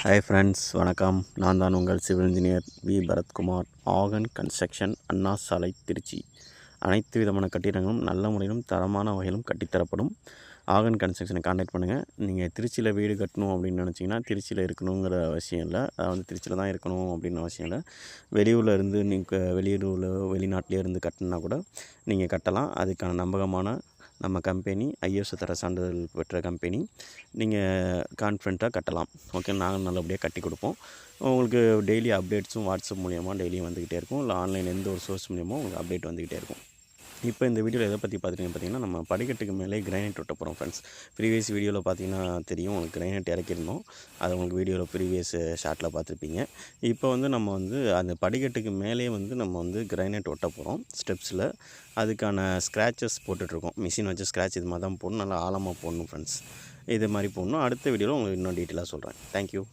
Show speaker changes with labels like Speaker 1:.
Speaker 1: Hi friends, வணக்கம். நான் தான் உங்கள் civil engineer V Bharathkumar. Aagan construction, Anna Salai, Trichy. அனைத்து விதமான கட்டிடங்களும் நல்ல முறையிலும் தரமான வகையிலும் கட்டித்தரப்படும். ஆகன் கன்ஸ்ட்ரக்ஷனை கான்டாக்ட் பண்ணுங்கள். நீங்கள் திருச்சியில் வீடு கட்டணும் அப்படின்னு நினச்சிங்கன்னா திருச்சியில் இருக்கணுங்கிற அவசியம் இல்லை. திருச்சியில் தான் இருக்கணும் அப்படின்னு அவசியம் இல்லை. வெளியூரில் இருந்து வெளியூரில் வெளிநாட்டிலே இருந்து கட்டினா கூட நீங்கள் கட்டலாம். அதுக்கான நம்பகமான நம்ம கம்பெனி ஐஎஸ்ஓ தர சான்றிதழ் பெற்ற கம்பெனி. நீங்கள் கான்ஃபிடண்ட்டாக கட்டலாம். ஓகே, நாங்கள் நல்லபடியாக கட்டி கொடுப்போம். உங்களுக்கு டெய்லி அப்டேட்ஸும் வாட்ஸ்அப் மூலிமா டெய்லியும் வந்துக்கிட்டே இருக்கும். இல்லை ஆன்லைன் எந்த ஒரு சோர்ஸ் மூலியமோ உங்களுக்கு அப்டேட் வந்துக்கிட்டே இருக்கும். இப்போ இந்த வீடியோவில் எதை பற்றி பார்த்தீங்கன்னா நம்ம படிக்கட்டுக்கு மேலே கிரைனைட் ஒட்ட போகிறோம் ஃப்ரெண்ட்ஸ். ப்ரீவியஸ் வீடியோவில் பார்த்தீங்கன்னா தெரியும், உங்களுக்கு கிரைனைட் இறக்கிருந்தோம். அதை உங்களுக்கு வீடியோவில் ப்ரீவியஸ் ஷார்ட்டில் பார்த்துருப்பீங்க. இப்போ நம்ம அந்த படிக்கட்டுக்கு மேலே நம்ம கிரைனைட் ஒட்ட போகிறோம் ஸ்டெப்ஸில். அதுக்கான ஸ்க்ராச்சஸ் போட்டுட்ருக்கோம். மிஷின் வச்சு ஸ்க்ராட்ச் இது மாதிரி தான் போடணும். நல்லா ஆழமாக போடணும் ஃப்ரெண்ட்ஸ். இது மாதிரி போடணும். அடுத்த வீடியோவில் உங்களுக்கு இன்னும் டீட்டெயிலாக சொல்கிறேன். தேங்க்யூ.